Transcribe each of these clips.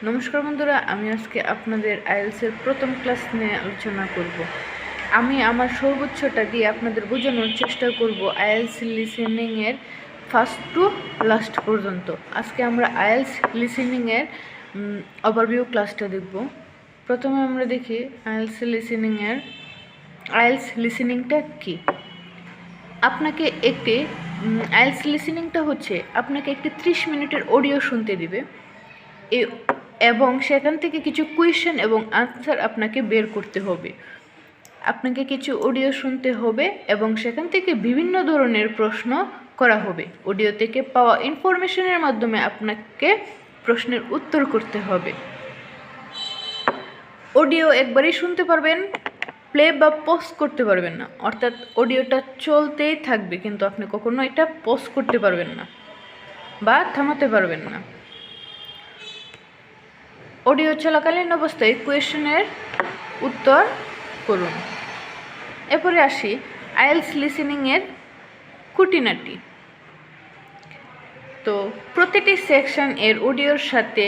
নমস্কার বন্ধুরা, আমি আজকে আপনাদের আইএলসের প্রথম ক্লাস নিয়ে আলোচনা করব। আমি আমার সর্বোচ্চটা দিয়ে আপনাদের বোঝানোর চেষ্টা করব আইএলস লিসেনিংয়ের ফার্স্ট টু লাস্ট পর্যন্ত। আজকে আমরা আইএলস লিসেনিংয়ের ওভারভিউ ক্লাসটা দেখব। প্রথমে আমরা দেখি আইএলস লিসেনিংটা কি। আপনাকে আইএলস লিসেনিংটা হচ্ছে আপনাকে একটি 30 মিনিটের অডিও শুনতে দিবে এবং সেখান থেকে কিছু কোয়েশ্চেন এবং আনসার আপনাকে বের করতে হবে। আপনাকে কিছু অডিও শুনতে হবে এবং সেখান থেকে বিভিন্ন ধরনের প্রশ্ন করা হবে। অডিও থেকে পাওয়া ইনফরমেশনের মাধ্যমে আপনাকে প্রশ্নের উত্তর করতে হবে। অডিও একবারই শুনতে পারবেন, প্লে বা পজ করতে পারবেন না, অর্থাৎ অডিওটা চলতেই থাকবে, কিন্তু আপনি কখনো এটা পজ করতে পারবেন না বা থামাতে পারবেন না। অডিও চলাকালীন অবস্থায় কোয়েশ্চেনের উত্তর করুন। এরপরে আসি আইএলস লিসেনিংয়ের খুঁটিনাটি। তো প্রতিটি সেকশন এর অডিওর সাথে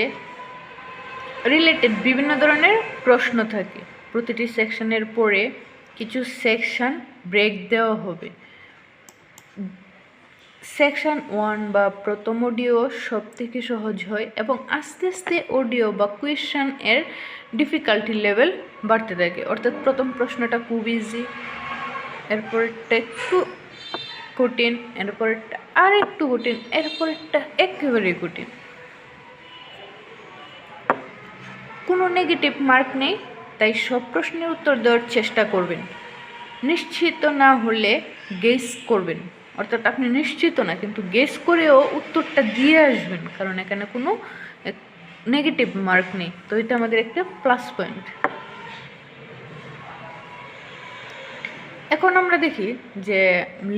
রিলেটেড বিভিন্ন ধরনের প্রশ্ন থাকে। প্রতিটি সেকশনের পরে কিছু সেকশন ব্রেক দেওয়া হবে। সেকশন 1 বা প্রথম অডিও সব থেকে সহজ হয় এবং আস্তে আস্তে অডিও বা কোয়েশ্চেন এর ডিফিকাল্টি লেভেল বাড়তে থাকে। অর্থাৎ প্রথম প্রশ্নটা খুব ইজি, এরপরটা একটু কঠিন, এরপরটা আর একটু কঠিন, এরপরটা একেবারেই কঠিন। কোনো নেগেটিভ মার্ক নেই, তাই সব প্রশ্নের উত্তর দেওয়ার চেষ্টা করবেন। নিশ্চিত না হলে গেস করবেন, অর্থাৎ আপনি নিশ্চিত না কিন্তু গেস করেও উত্তরটা দিয়ে আসবেন, কারণ এখানে কোনো নেগেটিভ মার্ক নেই। তো এটা আমাদের একটা প্লাস পয়েন্ট। এখন আমরা দেখি যে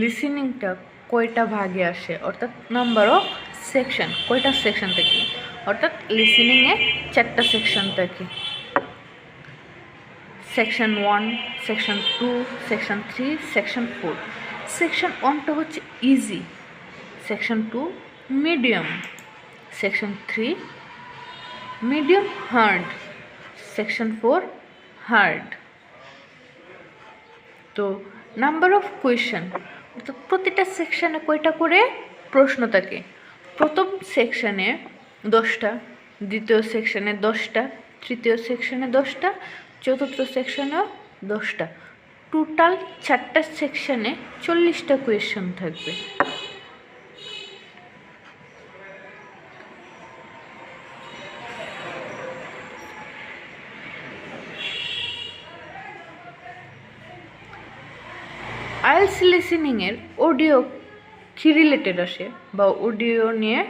লিসেনিংটা কয়টা ভাগে আসে, অর্থাৎ নাম্বার অফ সেকশন, কয়টা সেকশন থাকে, অর্থাৎ লিসেনিংয়ে 4টা সেকশন থাকে। Section 1, section 2, section 3, section 4। Section 1টা হচ্ছে easy, section 2 medium, section 3 medium hard, section 4 hard. তো নাম্বার অফ কোয়েশ্চেন, অর্থাৎ প্রতিটা সেকশানে কয়টা করে প্রশ্ন থাকে। প্রথম সেকশানে 10টা, দ্বিতীয় সেকশানে 10টা, তৃতীয় সেকশানে 10টা, চতুর্থ সেকশানেও 10টা। টোটাল 4টা সেকশানে 40টা কোয়েশ্চেন থাকবে। আইএলস লিসেনিংয়ের অডিও কি রিলেটেড আসে বা অডিও নিয়ে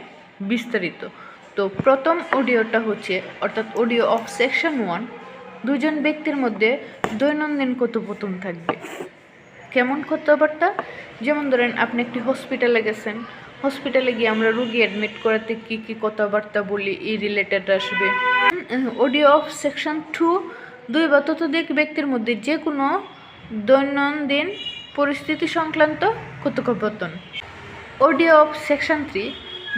বিস্তারিত। তো প্রথম অডিওটা হচ্ছে, অর্থাৎ অডিও অফ সেকশন 1, দুজন ব্যক্তির মধ্যে দৈনন্দিন কথোপকথন থাকবে। কেমন কথাবার্তা? যেমন ধরেন আপনি একটি হসপিটালে গেছেন, হসপিটালে গিয়ে আমরা রুগী অ্যাডমিট করাতে কী কী কথাবার্তা বলি, এই রিলেটেড আসবে। অডিও অফ সেকশন 2, 2 বা ততোধিক ব্যক্তির মধ্যে যে কোনো দৈনন্দিন পরিস্থিতি সংক্রান্ত কথোপকথন। অডিও অফ সেকশন 3,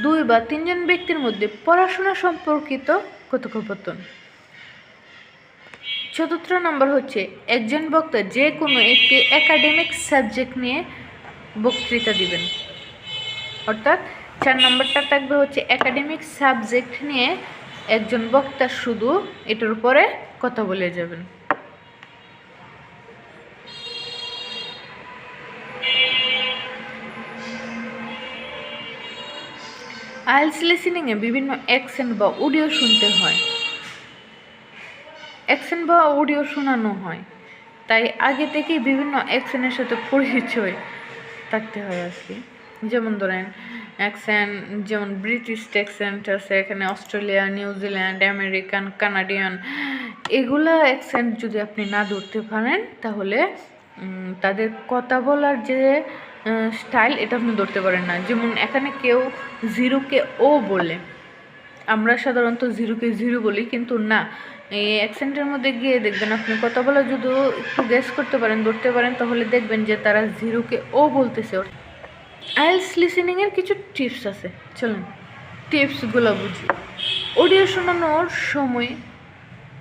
2 বা 3 জন ব্যক্তির মধ্যে পড়াশোনা সম্পর্কিত কথোপকথন। চতুর্থ নম্বর হচ্ছে একজন বক্তা যে কোনো একটি একাডেমিক সাবজেক্ট নিয়ে বক্তৃতা দিবেন, অর্থাৎ 4 নম্বরটা থাকবে হচ্ছে একাডেমিক সাবজেক্ট নিয়ে একজন বক্তা শুধু এটার উপরে কথা বলে যাবেন। আইএলস লিসেনিংয়ে বিভিন্ন অ্যাকসেন্ট বা অডিও শুনতে হয়, অ্যাকসেন্ট বা অডিও শোনানো হয়, তাই আগে থেকেই বিভিন্ন অ্যাকসেন্টের সাথে পরিচয় থাকতে হয় আর কি। যেমন ধরেন অ্যাকসেন্ট, যেমন ব্রিটিশ অ্যাকসেন্ট আছে, এখানে অস্ট্রেলিয়া, নিউজিল্যান্ড, আমেরিকান, কানাডিয়ান, এগুলা অ্যাকসেন্ট যদি আপনি না ধরতে পারেন তাহলে তাদের কথা বলার যে স্টাইল এটা আপনি ধরতে পারেন না। যেমন এখানে কেউ 0কে ও বলে, আমরা সাধারণত 0কে 0 বলি, কিন্তু না, এই অ্যাকসেন্টের মধ্যে গিয়ে দেখবেন আপনি কথা বলা যদি একটু গেস করতে পারেন, ধরতে পারেন, তাহলে দেখবেন যে তারা 0কে ও বলতেছে। আইএলস লিসেনিংয়ের কিছু টিপস আছে, চলুন টিপসগুলো বুঝি। অডিও শোনানোর সময়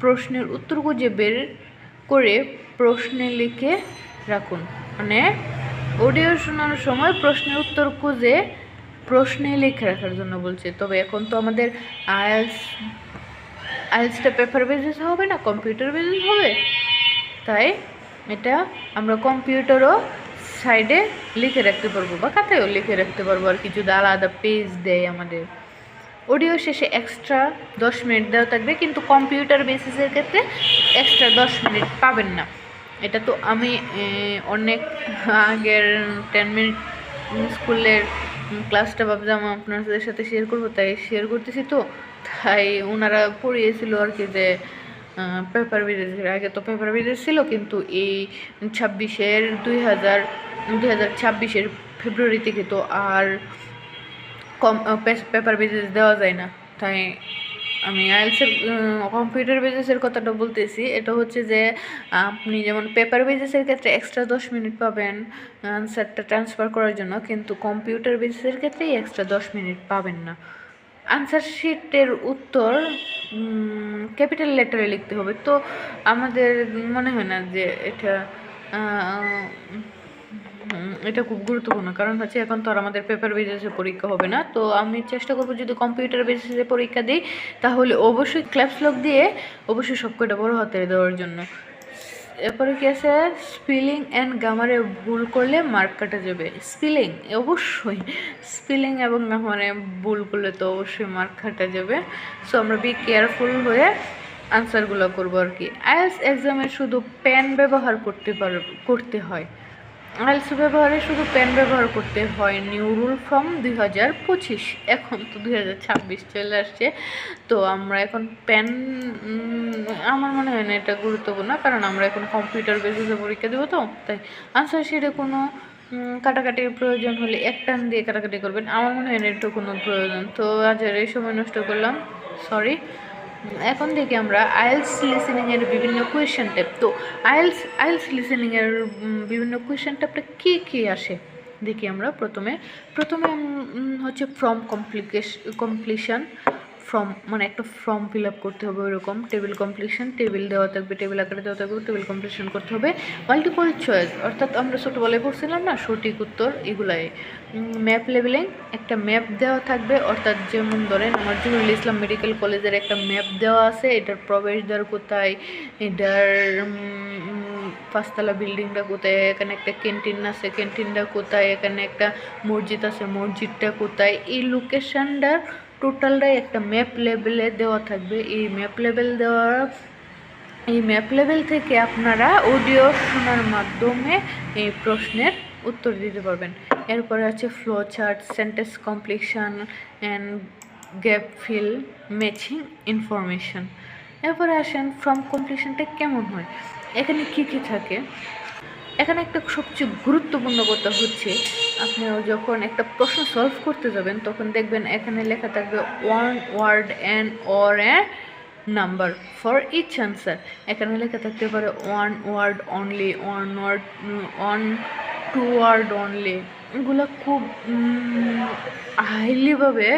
প্রশ্নের উত্তর খুঁজে বের করে প্রশ্নে লিখে রাখুন। মানে অডিও শোনানোর সময় প্রশ্নের উত্তর খুঁজে প্রশ্নে লিখে রাখার জন্য বলছে। তবে এখন তো আমাদের আইএলটিএসটা পেপার বেসিস হবে না, কম্পিউটার বেসিস হবে, তাই এটা আমরা কম্পিউটারও সাইডে লিখে রাখতে পারবো বা খাতায়ও লিখে রাখতে পারবো আর কি, যদি আলাদা পেজ দেয় আমাদের। অডিও শেষে এক্সট্রা 10 মিনিট দেওয়া থাকবে, কিন্তু কম্পিউটার বেসিসের ক্ষেত্রে এক্সট্রা 10 মিনিট পাবেন না। এটা তো আমি অনেক আগের 10 মিনিট স্কুলের ক্লাসটা ভাবলাম আপনাদের সাথে শেয়ার করবো, তাই শেয়ার করতেছি। তো তাই ওনারা পড়িয়েছিল আর কি যে পেপার বেসিসের আগে তো পেপার বেসিস ছিল, কিন্তু এই 2026-এর ফেব্রুয়ারি থেকে তো আর পেপার বেসিস দেওয়া যায় না। তাই আমি আইএলটিএসের কম্পিউটার বেসিসের কথাটা বলতেছি। এটা হচ্ছে যে আপনি যেমন পেপার বেসিসের ক্ষেত্রে এক্সট্রা 10 মিনিট পাবেন আনসারটা ট্রান্সফার করার জন্য, কিন্তু কম্পিউটার বেসিসের ক্ষেত্রে এক্সট্রা 10 মিনিট পাবেন না। আনসার শিটের উত্তর ক্যাপিটাল লেটারে লিখতে হবে। তো আমাদের মনে হয় না যে এটা খুব গুরুত্বপূর্ণ, কারণ হচ্ছে এখন তো আর আমাদের পেপার বেসিসে পরীক্ষা হবে না। তো আমি চেষ্টা করবো যদি কম্পিউটার বেসিসে পরীক্ষা দিই তাহলে অবশ্যই ক্ল্যাপস লক দিয়ে অবশ্যই সবকটা বড় হাতের দেওয়ার জন্য। এরপরে কি আছে, স্পেলিং অ্যান্ড গ্রামারে ভুল করলে মার্ক কাটা যাবে। স্পেলিং অবশ্যই, স্পেলিং এবং গ্রামারে ভুল করলে তো অবশ্যই মার্ক কাটা যাবে। সো আমরা বি কেয়ারফুল হয়ে আনসারগুলো করবো আর কি। আইএলটিএস এক্সামে শুধু পেন ব্যবহার করতে হয়। আইএলটিএস ব্যবহারে শুধু পেন ব্যবহার করতে হয়, নিউ রুল ফ্রম 2025। এখন তো 2026 চলে আসছে, তো আমরা এখন পেন, আমার মনে হয় না এটা গুরুত্বপূর্ণ, কারণ আমরা এখন কম্পিউটার বেসিসে পরীক্ষা দেবো। তো তাই আনসার শিটে কোনো কাটাকাটির প্রয়োজন হলে এক টান দিয়ে কাটাকাটি করবেন, আমার মনে হয় না এটা কোনো প্রয়োজন। তো আজ এই সময় নষ্ট করলাম, সরি। এখন দেখি আমরা আইএলটিএস লিসেনিংয়ের বিভিন্ন কোয়েশ্চেন টাইপ। তো আইএলটিএস লিসেনিংয়ের বিভিন্ন কোয়েশ্চেন টাইপটা কী কী আসে দেখি আমরা। প্রথমে হচ্ছে ফ্রম কমপ্লিশন, ফর্ম মানে একটা ফর্ম ফিল আপ করতে হবে ওইরকম। টেবিল কমপ্লিশন, টেবিল দেওয়া থাকবে, টেবিল আকারে দেওয়া থাকবে, টেবিল কমপ্লিশন করতে হবে। মাল্টিপল চয়েস, অর্থাৎ আমরা ছোটোবেলায় পড়ছিলাম না সঠিক উত্তর, এগুলাই। ম্যাপ লেবেলিং, একটা ম্যাপ দেওয়া থাকবে, অর্থাৎ যেমন ধরেন আমার জহুরুল ইসলাম মেডিকেল কলেজের একটা ম্যাপ দেওয়া আছে, এটার প্রবেশদ্বার কোথায়, এটার 5তলা বিল্ডিংটা কোথায়, এখানে একটা ক্যান্টিন আছে, ক্যান্টিনটা কোথায়, এখানে একটা মসজিদ আছে, মসজিদটা কোথায়, এই লোকেশনটার টোটালটাই একটা ম্যাপ লেভেলে দেওয়া থাকবে। এই ম্যাপ লেভেল থেকে আপনারা অডিও শোনার মাধ্যমে এই প্রশ্নের উত্তর দিতে পারবেন। এরপরে আছে flow chart, sentence completion and gap fill, matching information. এরপরে আসেন ফ্রম কমপ্লিশনটা কেমন হয়, এখানে কি কি থাকে। এখানে একটা সবচেয়ে গুরুত্বপূর্ণ কথা হচ্ছে, আপনি যখন একটা প্রশ্ন সলভ করতে যাবেন তখন দেখবেন এখানে লেখা থাকবে one word and or a number for each answer. এখানে লেখা থাকতে পারে one word only, two word only. এগুলো খুব হাইলিভাবে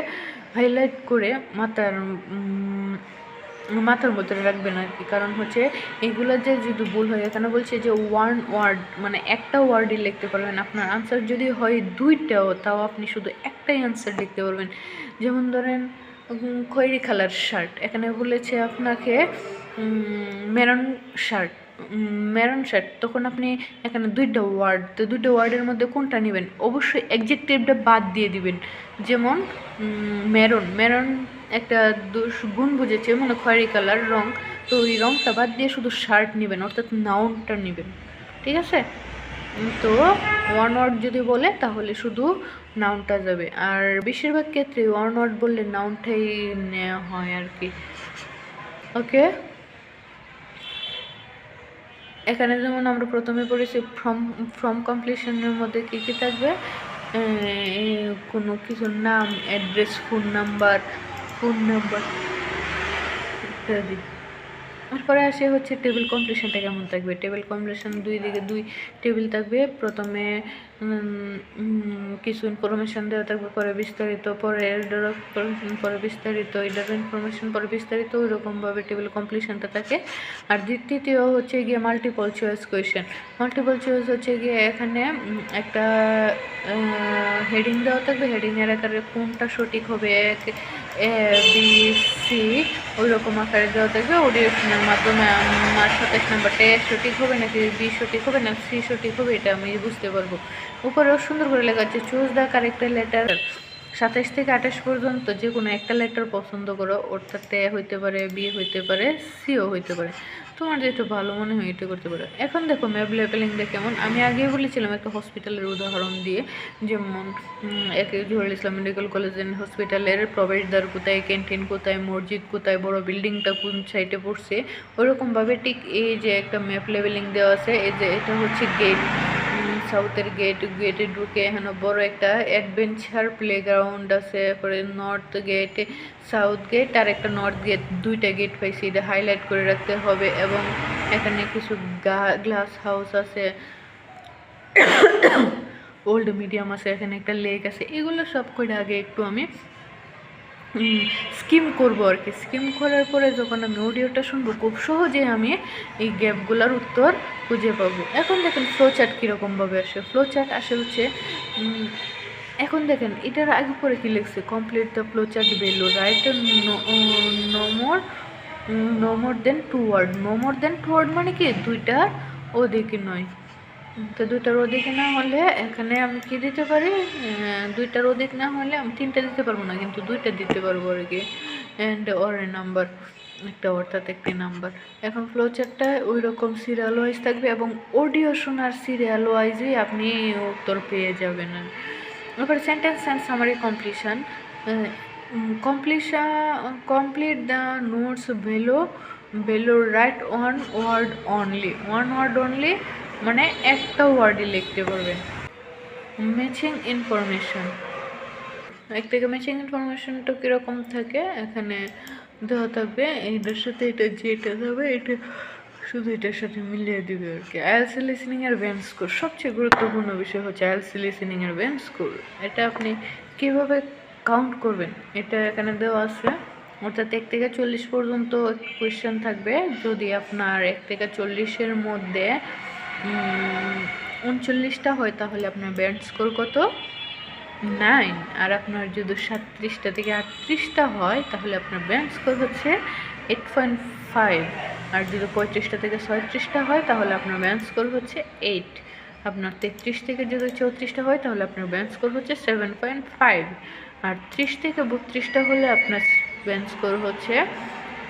হাইলাইট করে মাথার মধ্যে রাখবেন আর কি, কারণ হচ্ছে এগুলো যে যদি ভুল হয়, এখানে বলছে যে ওয়ান ওয়ার্ড মানে একটা ওয়ার্ডই লিখতে পারবেন। আপনার আনসার যদি হয় দুইটাও, তাও আপনি শুধু একটাই আনসার লিখতে পারবেন। যেমন ধরেন খয়েরি কালার শার্ট, এখানে বলেছে আপনাকে মেরুন শার্ট, তখন আপনি এখানে দুইটা ওয়ার্ড, তো দুইটা ওয়ার্ডের মধ্যে কোনটা নেবেন, অবশ্যই অ্যাডজেক্টিভটা বাদ দিয়ে দিবেন। যেমন মেরুন একটা গুণ বুঝেছে, মানে খয়েরি কালার রং, তো ওই রংটা বাদ দিয়ে শুধু শার্ট নেবেন, অর্থাৎ নাউনটা নেবেন, ঠিক আছে। তো ওয়ান ওয়ার্ড যদি বলে তাহলে শুধু নাউনটা যাবে, আর বেশিরভাগ ক্ষেত্রে ওয়ান ওয়ার্ড বললে নাউনটাই নেওয়া হয় আর কি। ওকে, এখানে যেমন আমরা প্রথমে পড়েছি ফ্রম কমপ্লিশনের মধ্যে কী কী থাকবে, কোনো কিছু নাম, অ্যাড্রেস, ফোন নাম্বার ইত্যাদি। এরপরে আসে হচ্ছে টেবিল কমপ্লিশনটা কেমন থাকবে। টেবিল কমপ্লিশন দুই দিকে দুই টেবিল থাকবে। প্রথমে কিছু ইনফরমেশন দেওয়া থাকবে, পরে বিস্তারিত, পরে এডার ইনফরমেশন, পরে বিস্তারিত, এডার ইনফরমেশন, পরে বিস্তারিত, ওইরকমভাবে টেবিল কমপ্লিশনটা থাকে। আর তৃতীয় হচ্ছে গিয়ে multiple choice question. Multiple choice হচ্ছে গিয়ে এখানে একটা হেডিং দেওয়া থাকবে, হেডিংয়ের আকারে কোনটা সঠিক হবে, এ বি সি ওই রকম আকারে দেওয়া থাকবে। অডিয়েশনের মাধ্যমে আমার 27 নাম্বারটা এ সঠিক হবে নাকি বি সঠিক হবে না সি সঠিক হবে, এটা আমি বুঝতে পারবো। উপরেও সুন্দর করে লেখা আছে চুজ দ্য কারেক্ট লেটার। 27 থেকে 28 পর্যন্ত যে কোনো একটা লেটার পছন্দ করো, অর্থাৎ এ হইতে পারে, বি হইতে পারে, সিও হইতে পারে। তোমার যেটা ভালো মনে হয় এটা করতে পারো। এখন দেখো ম্যাপ লেবেলিংটা কেমন। আমি আগেই বলেছিলাম একটা হসপিটালের উদাহরণ দিয়ে, যেমন Zahurul Islam medical college and হসপিটালের প্রবেশদ্বার কোথায়, ক্যান্টিন কোথায়, মসজিদ কোথায়, বড় বিল্ডিংটা কোন সাইডে পড়ছে, ওরকমভাবে ঠিক এই যে একটা ম্যাপ লেবেলিং দেওয়া আছে। এই যে এটা হচ্ছে গেট, সাউথের গেটে ঢুকে এখানে বড় একটা অ্যাডভেঞ্চার প্লেগ্রাউন্ড আছে। পরে নর্থ গেট, সাউথ গেট আর একটা নর্থ গেট, দুইটা গেট পাইছি, এটা হাইলাইট করে রাখতে হবে। এবং এখানে কিছু গ্লাস হাউস আছে, ওল্ড মিডিয়াম আছে, এখানে একটা লেক আছে। এগুলো সব করে আগে একটু আমি স্কিম করবো আর কি। স্কিম করার পরে যখন আমি অডিওটা শুনবো, খুব সহজে আমি এই গ্যাপগুলোর উত্তর খুঁজে পাবো। এখন দেখেন ফ্লো চার্ট কীরকমভাবে আসে। ফ্লো চার্ট আসে হচ্ছে, এখন দেখেন এটার আগে পরে কী লিখছে, complete the flow chart value, right no more than 2 word. No more than 2 word মানে কি দুইটার ওদিকে নয়। তো দুইটার অধিক না হলে এখানে আমি কি দিতে পারি, দুইটার অধিক না হলে আমি 3টা দিতে পারবো না, কিন্তু 2টা দিতে পারবো আর কি। অ্যান্ড অর এ নাম্বার, একটা অর্থাৎ একটি নাম্বার। এখন ফ্লো চার্টটা ওই রকম সিরিয়াল ওয়াইজ থাকবে, এবং অডিও শোনার সিরিয়াল ওয়াইজই আপনি উত্তর পেয়ে যাবেন। এবার sentence and summary complete the notes value right one word only, মানে একটা ওয়ার্ডই লিখতে পারবেন। ম্যাচিং ইনফরমেশন, এক থেকে ম্যাচিং ইনফরমেশনটা কীরকম থাকে, এখানে দেওয়া থাকবে এইটার সাথে এটা যেটা হবে এটা শুধু এটার সাথে মিলিয়ে দিবে আর কি। আইএলটিএস লিসেনিংয়ের ব্যান্ড স্কোর, সবচেয়ে গুরুত্বপূর্ণ বিষয় হচ্ছে আইএলটিএস লিসেনিংয়ের ব্যান্ড স্কোর। এটা আপনি কীভাবে কাউন্ট করবেন এটা এখানে দেওয়া আছে। অর্থাৎ 1 থেকে 40 পর্যন্ত কোয়েশ্চেন থাকবে। যদি আপনার 1 থেকে 40-এর মধ্যে 39টা হয় তাহলে আপনার ব্যান্ড স্কোর কত, 9। আর আপনার যদি 37টা থেকে 38টা হয় তাহলে আপনার ব্যান্ড স্কোর হচ্ছে 8.5। আর যদি 35টা থেকে 36টা হয় তাহলে আপনার ব্যান্ড স্কোর হচ্ছে 8। আপনার 33 থেকে যদি 34টা হয় তাহলে আপনার ব্যান্ড স্কোর হচ্ছে 7.5। আর 30 থেকে 32টা হলে আপনার ব্যান্ড স্কোর হচ্ছে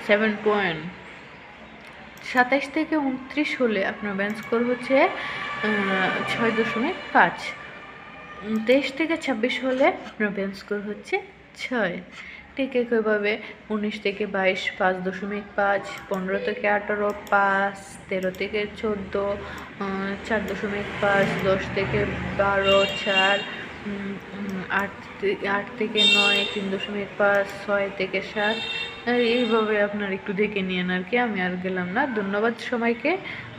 7. 27 থেকে 29 হলে আপনার ব্যান্ড স্কোর হচ্ছে 6.5। 23 থেকে 26 হলে আপনার ব্যান্ড স্কোর হচ্ছে 6। ঠিক একইভাবে 19 থেকে 22 5.5, 15 থেকে 18 5, 13 থেকে 14 4.5, 10 থেকে 12 4, 8 থেকে 9 3.5, 6 থেকে 7। এইভাবে আপনার একটু দেখে নিন আর কি। আমি আর গেলাম না। ধন্যবাদ সবাইকে।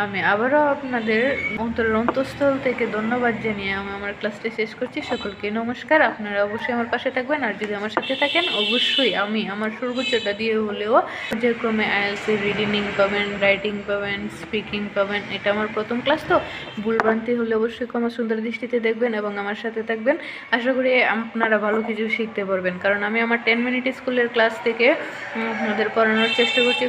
আমি আবারও আপনাদের অন্তরের অন্তঃস্থল থেকে ধন্যবাদ জানিয়ে আমি আমার ক্লাসটা শেষ করছি। সকলকে নমস্কার। আপনারা অবশ্যই আমার পাশে থাকবেন, আর যদি আমার সাথে থাকেন অবশ্যই আমি আমার সর্বোচ্চটা দিয়ে হলেও পর্যায়ক্রমে আইএলটিএস রিডিং পাবেন, রাইটিং পাবেন, স্পিকিং পাবেন। এটা আমার প্রথম ক্লাস, তো ভুলভ্রান্তি হলে অবশ্যই ক্ষমা সুন্দর দৃষ্টিতে দেখবেন এবং আমার সাথে থাকবেন। আশা করি আপনারা ভালো কিছু শিখতে পারবেন, কারণ আমি আমার 10 মিনিট স্কুলের ক্লাস থেকে আপনাদের পড়ানোর চেষ্টা করছি।